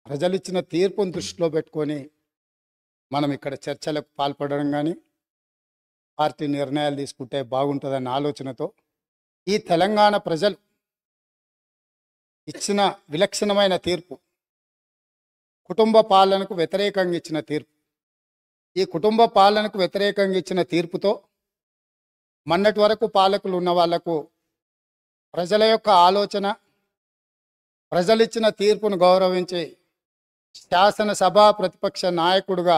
ప్రజలు ఇచ్చిన తీర్పును దృష్టిలో పెట్టుకొని మనం ఇక్కడ చర్చలకు పాల్పడడం కానీ పార్టీ నిర్ణయాలు తీసుకుంటే బాగుంటుందన్న ఆలోచనతో ఈ తెలంగాణ ప్రజలు ఇచ్చిన విలక్షణమైన తీర్పు కుటుంబ పాలనకు వ్యతిరేకంగా ఇచ్చిన తీర్పు. ఈ కుటుంబ పాలనకు వ్యతిరేకంగా ఇచ్చిన తీర్పుతో మొన్నటి వరకు పాలకులు ఉన్న వాళ్లకు ప్రజల యొక్క ఆలోచన, ప్రజలిచ్చిన తీర్పును గౌరవించి శాసనసభ ప్రతిపక్ష నాయకుడిగా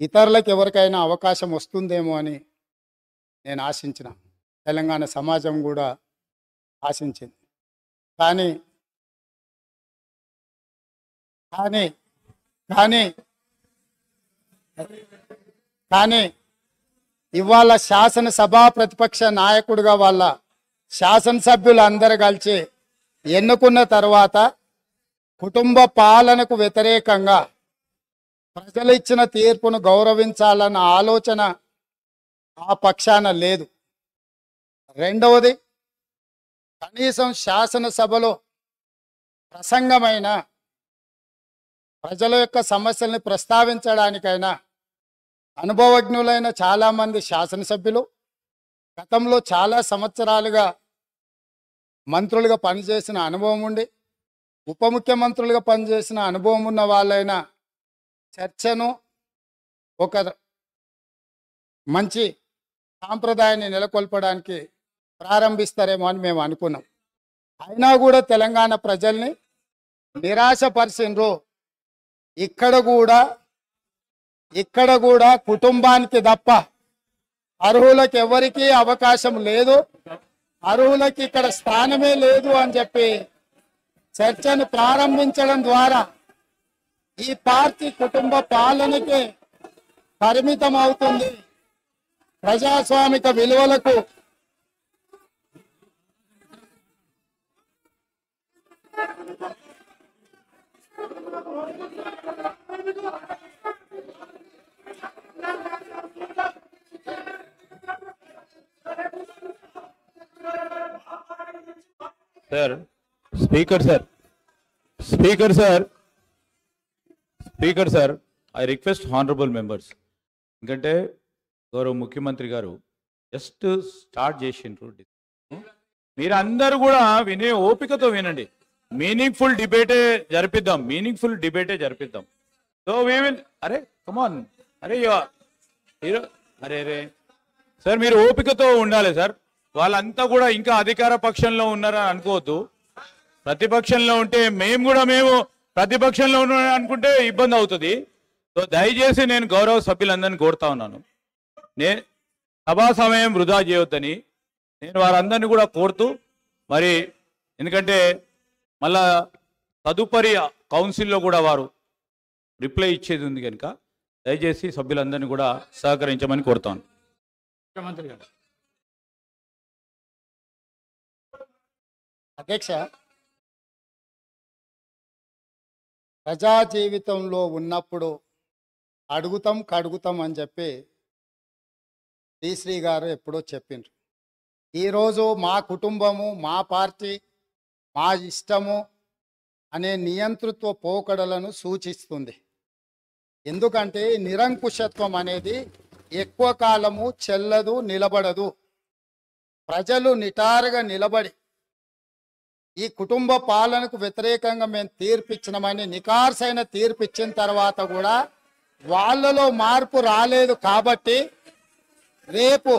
ఇతరులకు ఎవరికైనా అవకాశం వస్తుందేమో అని నేను ఆశించిన, తెలంగాణ సమాజం కూడా ఆశించింది. కానీ కానీ కానీ కానీ ఇవాళ శాసనసభ ప్రతిపక్ష నాయకుడిగా వాళ్ళ శాసనసభ్యులు అందరూ కలిసి ఎన్నుకున్న తర్వాత కుటుంబ పాలనకు వ్యతిరేకంగా ప్రజలు ఇచ్చిన తీర్పును గౌరవించాలన్న ఆలోచన ఆ పక్షాన లేదు. రెండవది, కనీసం శాసనసభలో ప్రసంగమైన ప్రజల యొక్క సమస్యల్ని ప్రస్తావించడానికైనా అనుభవజ్ఞులైన చాలామంది శాసనసభ్యులు, గతంలో చాలా సంవత్సరాలుగా మంత్రులుగా పనిచేసిన అనుభవం ఉండి ఉప ముఖ్యమంత్రులుగా పనిచేసిన అనుభవం ఉన్న వాళ్ళైనా చర్చను ఒక మంచి సాంప్రదాయాన్ని నెలకొల్పడానికి ప్రారంభిస్తారేమో అని మేము అనుకున్నాం. అయినా కూడా తెలంగాణ ప్రజల్ని నిరాశపరిచిండ్రు. ఇక్కడ కూడా కుటుంబానికి తప్ప అర్హులకు ఎవరికీ అవకాశం లేదు, అర్హులకి ఇక్కడ స్థానమే లేదు అని చెప్పి చర్చను ప్రారంభించడం ద్వారా ఈ పార్టీ కుటుంబ పాలనకి పరిమితం అవుతుంది. ప్రజాస్వామిక విలువలకు sir speaker sir I request honourable members, ఎందుకంటే గౌరవ ముఖ్యమంత్రి గారు జస్ట్ స్టార్ట్ చేసిండ్రు. మీరు అందరూ కూడా వినే ఓపికతో వినండి. మీనింగ్ఫుల్ డిబేటే జరిపిద్దాం. So we will come on sir మీరు ఓపికతో ఉండాలి సార్. వాళ్ళంతా కూడా ఇంకా అధికార పక్షంలో ఉన్నారని అనుకోవద్దు. ప్రతిపక్షంలో ఉంటే మేము ప్రతిపక్షంలో ఉన్నాం అనుకుంటే ఇబ్బంది అవుతుంది. సో దయచేసి నేను గౌరవ సభ్యులందరినీ కోరుతా ఉన్నాను, సభా సమయం వృధా చేయొద్దని నేను వారందరినీ కూడా కోరుతూ, మరి ఎందుకంటే మళ్ళా తదుపరి కౌన్సిల్లో కూడా వారు రిప్లై ఇచ్చేది ఉంది కనుక దయచేసి సభ్యులందరినీ కూడా సహకరించమని కోరుతాను. ముఖ్యమంత్రి గారు. అధ్యక్ష, ప్రజా జీవితంలో ఉన్నప్పుడు కడుగుతాం అని చెప్పి శ్రీ గారు ఎప్పుడో చెప్పిండ్రు. ఈరోజు మా కుటుంబము, మా పార్టీ, మా ఇష్టము అనే నియంతృత్వ పోకడలను సూచిస్తుంది. ఎందుకంటే నిరంకుశత్వం అనేది ఎక్కువ కాలము చెల్లదు, నిలబడదు. ప్రజలు నిటారుగా నిలబడి ఈ కుటుంబ పాలనకు వ్యతిరేకంగా మేము తీర్పిచ్చినామని నికార్సైన తీర్పిచ్చిన తర్వాత కూడా వాళ్ళలో మార్పు రాలేదు. కాబట్టి రేపు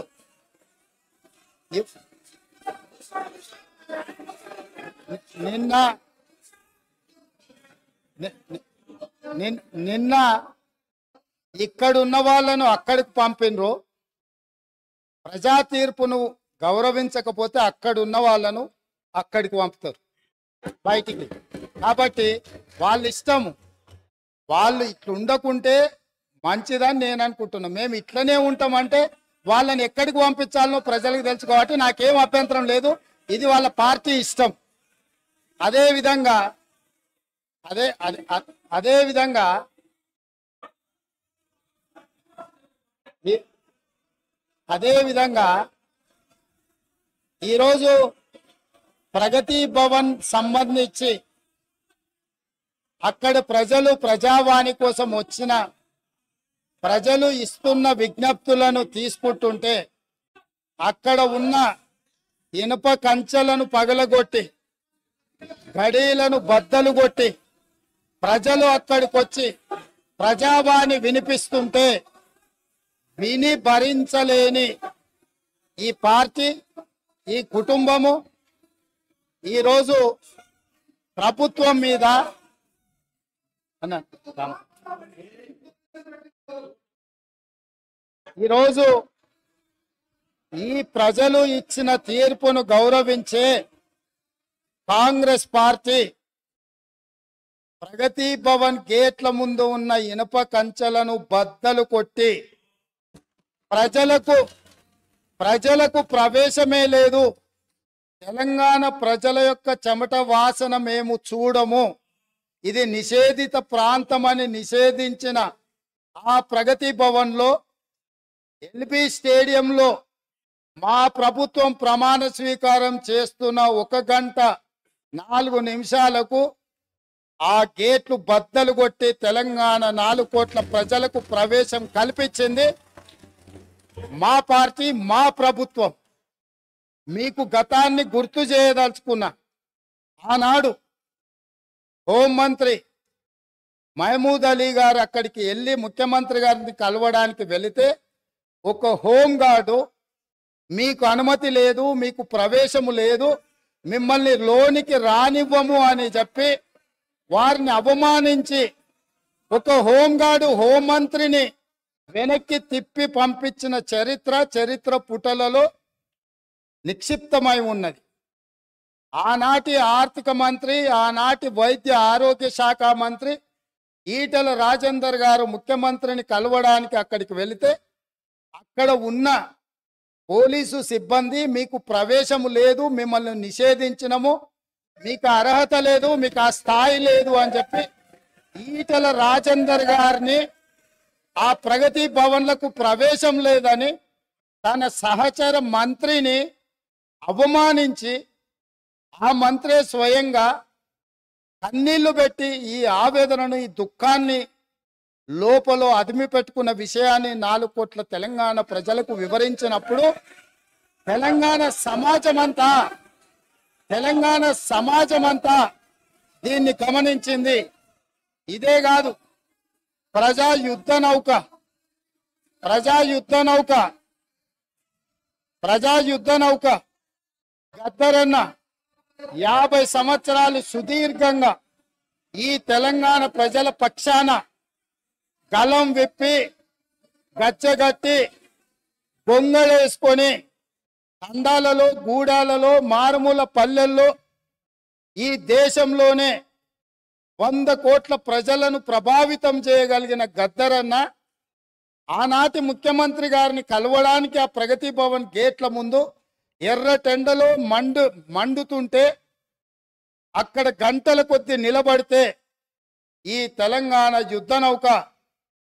నిన్న ఇక్కడున్న వాళ్ళను అక్కడికి పంపినరు. ప్రజా తీర్పును గౌరవించకపోతే అక్కడున్న వాళ్ళను అక్కడికి పంపుతారు బయటికి. కాబట్టి వాళ్ళ ఇష్టము, వాళ్ళు ఇట్లా ఉండకుంటే మంచిదని నేను అనుకుంటున్నాను. మేము ఇట్లనే ఉంటామంటే వాళ్ళని ఎక్కడికి పంపించాలనో ప్రజలకు తెలుసు కాబట్టి నాకేం అభ్యంతరం లేదు. ఇది వాళ్ళ పార్టీ ఇష్టం. అదేవిధంగా ఈరోజు ప్రగతి భవన్ సంబంధించి అక్కడ ప్రజలు ప్రజావాణి కోసం వచ్చిన ప్రజలు ఇస్తున్న విజ్ఞప్తులను తీసుకుంటుంటే అక్కడ ఉన్న ఇనుప కంచెలను పగలగొట్టి గడీలను బద్దలు కొట్టి ప్రజలు అక్కడికి వచ్చి ప్రజావాణి వినిపిస్తుంటే విని భరించలేని ఈ పార్టీ ఈ కుటుంబము ఈరోజు ప్రభుత్వం మీద ఈరోజు ఈ ప్రజలు ఇచ్చిన తీర్పును గౌరవించే కాంగ్రెస్ పార్టీ ప్రగతి భవన్ గేట్ల ముందు ఉన్న ఇనుప కంచెలను బద్దలు కొట్టి ప్రజలకు ప్రవేశమే లేదు, తెలంగాణ ప్రజల యొక్క చెమట వాసన మేము చూడము, ఇది నిషేధిత ప్రాంతమని నిషేధించిన ఆ ప్రగతి భవన్లో ఎల్బీ స్టేడియంలో మా ప్రభుత్వం ప్రమాణ స్వీకారం చేస్తున్న 1 గంట 4 నిమిషాలకు ఆ గేట్లు బద్దలు కొట్టి తెలంగాణ 4 కోట్ల ప్రజలకు ప్రవేశం కల్పించింది మా పార్టీ మా ప్రభుత్వం. మీకు గతాన్ని గుర్తు చేయదలుచుకున్నా. ఆనాడు హోంమంత్రి మహమూద్ అలీ గారు అక్కడికి వెళ్ళి ముఖ్యమంత్రి గారిని కలవడానికి వెళితే ఒక హోంగార్డు మీకు అనుమతి లేదు, మీకు ప్రవేశము లేదు, మిమ్మల్ని లోనికి రానివ్వము అని చెప్పి వారిని అవమానించి ఒక హోంగార్డు హోంమంత్రిని వెనక్కి తిప్పి పంపించిన చరిత్ర పుటలలో నిక్షిప్తమై ఉన్నది. ఆనాటి ఆర్థిక మంత్రి, ఆనాటి వైద్య ఆరోగ్య శాఖ మంత్రి ఈటెల రాజేందర్ గారు ముఖ్యమంత్రిని కలవడానికి అక్కడికి వెళితే అక్కడ ఉన్న పోలీసు సిబ్బంది మీకు ప్రవేశము లేదు, మిమ్మల్ని నిషేధించినము, మీకు అర్హత లేదు, మీకు ఆ స్థాయి లేదు అని చెప్పి ఈటెల రాజేందర్ గారిని ఆ ప్రగతి భవన్లకు ప్రవేశం లేదని తన సహచర మంత్రిని అవమానించి ఆ మంత్రే స్వయంగా కన్నీళ్లు పెట్టి ఈ ఆవేదనను ఈ దుఃఖాన్ని లోపల అదిమి పెట్టుకున్న విషయాన్ని 4 కోట్ల తెలంగాణ ప్రజలకు వివరించినప్పుడు తెలంగాణ సమాజమంతా దీన్ని గమనించింది. ఇదే కాదు, ప్రజా యుద్ధ నౌక గద్దరన్న 50 సంవత్సరాలు సుదీర్ఘంగా ఈ తెలంగాణ ప్రజల పక్షాన గలం విప్పి గచ్చగట్టి బొంగళేసుకొని తండాలలో గూడాలలో మారుమూల పల్లెల్లో ఈ దేశంలోనే 100 కోట్ల ప్రజలను ప్రభావితం చేయగలిగిన గద్దరన్న ఆనాటి ముఖ్యమంత్రి గారిని కలవడానికి ఆ ప్రగతి భవన్ గేట్ల ముందు ఎర్రటెండలో మండుతుంటే అక్కడ గంటల కొద్ది నిలబడితే ఈ తెలంగాణ యుద్ధ నౌక,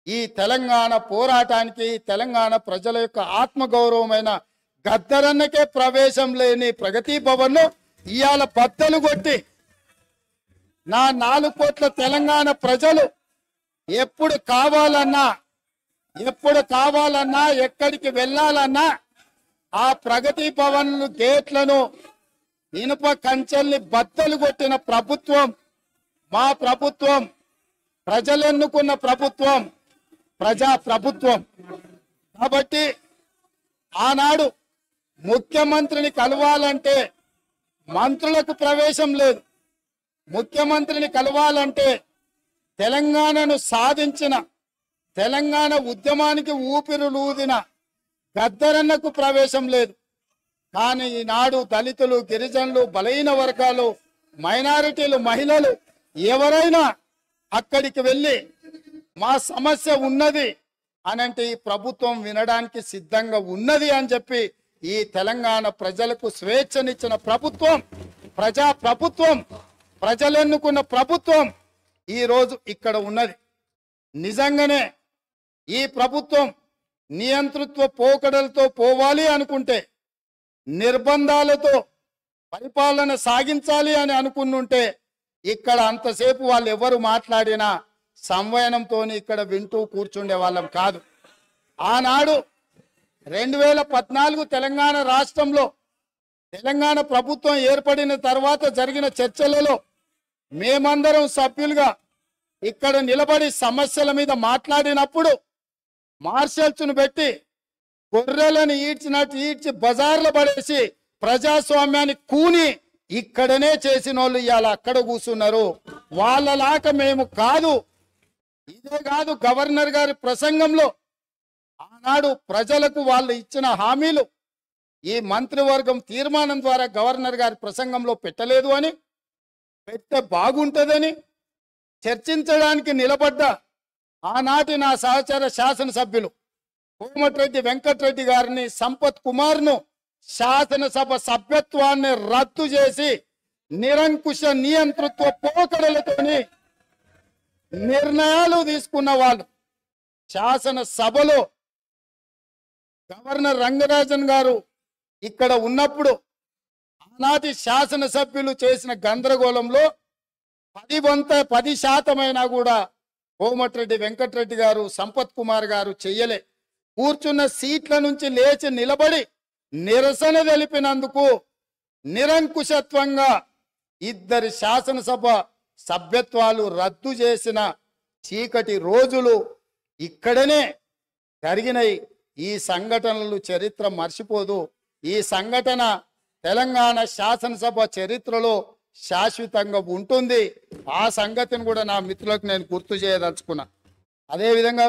ఈ తెలంగాణ పోరాటానికి, తెలంగాణ ప్రజల యొక్క ఆత్మగౌరవమైన గద్దరన్నకే ప్రవేశం లేని ప్రగతి భవన్ను ఇవాళ బద్దలు కొట్టి నా 4 కోట్ల తెలంగాణ ప్రజలు ఎప్పుడు కావాలన్నా ఎక్కడికి వెళ్ళాలన్నా ఆ ప్రగతి భవన్ గేట్లను ఇనుప కంచెల్ని బద్దలు కొట్టిన ప్రభుత్వం మా ప్రభుత్వం, ప్రజలెన్నుకున్న ప్రభుత్వం, ప్రజా ప్రభుత్వం. కాబట్టి ఆనాడు ముఖ్యమంత్రిని కలవాలంటే మంత్రులకు ప్రవేశం లేదు, ముఖ్యమంత్రిని కలవాలంటే తెలంగాణను సాధించిన, తెలంగాణ ఉద్యమానికి ఊపిరులూదిన గద్దరన్నకు ప్రవేశం లేదు. కానీ ఈనాడు దళితులు, గిరిజనులు, బలహీన వర్గాలు, మైనారిటీలు, మహిళలు ఎవరైనా అక్కడికి వెళ్ళి మా సమస్య ఉన్నది అనంటే ఈ ప్రభుత్వం వినడానికి సిద్ధంగా ఉన్నది అని చెప్పి ఈ తెలంగాణ ప్రజలకు స్వేచ్ఛనిచ్చిన ప్రభుత్వం, ప్రజా ప్రభుత్వం, ప్రజలెన్నుకున్న ప్రభుత్వం ఈరోజు ఇక్కడ ఉన్నది. నిజంగానే ఈ ప్రభుత్వం నియంతృత్వ పోకడలతో పోవాలి అనుకుంటే, నిర్బంధాలతో పరిపాలన సాగించాలి అని అనుకున్నుంటే ఇక్కడ అంతసేపు వాళ్ళు ఎవరు మాట్లాడినా సంవయనంతో ఇక్కడ వింటూ కూర్చుండే వాళ్ళం కాదు. ఆనాడు 2014 తెలంగాణ రాష్ట్రంలో తెలంగాణ ప్రభుత్వం ఏర్పడిన తర్వాత జరిగిన చర్చలలో మేమందరం సభ్యులుగా ఇక్కడ నిలబడి సమస్యల మీద మాట్లాడినప్పుడు మార్షల్స్ను పెట్టి గొర్రెలను ఈడ్చినట్టు ఈడ్చి బజార్లో పడేసి ప్రజాస్వామ్యాన్ని కూని ఇక్కడనే చేసిన వాళ్ళు ఇవాళ అక్కడ కూర్చున్నారు. వాళ్ళలాక మేము కాదు. ఇదే కాదు, గవర్నర్ గారి ప్రసంగంలో ఆనాడు ప్రజలకు వాళ్ళు ఇచ్చిన హామీలు ఈ మంత్రివర్గం తీర్మానం ద్వారా గవర్నర్ గారి ప్రసంగంలో పెట్టలేదు అని, పెడితే బాగుంటుందని చర్చించడానికి నిలబడ్డ ఆనాటి నా సహచర శాసనసభ్యులు కోమటిరెడ్డి వెంకటరెడ్డి గారిని, సంపత్ కుమార్ను శాసనసభ సభ్యత్వాన్ని రద్దు చేసి నిరంకుశ నియంతృత్వ పోకడలతోని నిర్ణయాలు తీసుకున్న వాళ్ళు శాసనసభలో గవర్నర్ రంగరాజన్ గారు ఇక్కడ ఉన్నప్పుడు ఆనాటి శాసనసభ్యులు చేసిన గందరగోళంలో 10% కూడా కోమటిరెడ్డి వెంకటరెడ్డి గారు, సంపత్ కుమార్ గారు చెయ్యలే. కూర్చున్న సీట్ల నుంచి లేచి నిలబడి నిరసన తెలిపినందుకు నిరంకుశత్వంగా 2 శాసనసభ సభ్యత్వాలు రద్దు చేసిన చీకటి రోజులు ఇక్కడనే జరిగినాయి. ఈ సంఘటనలు చరిత్ర మర్చిపోదు. ఈ సంఘటన తెలంగాణ శాసనసభ చరిత్రలో శాశ్వతంగా ఉంటుంది. ఆ సంగతిని కూడా నా మిత్రులకు నేను గుర్తు చేయదలుచుకున్నా. అదేవిధంగా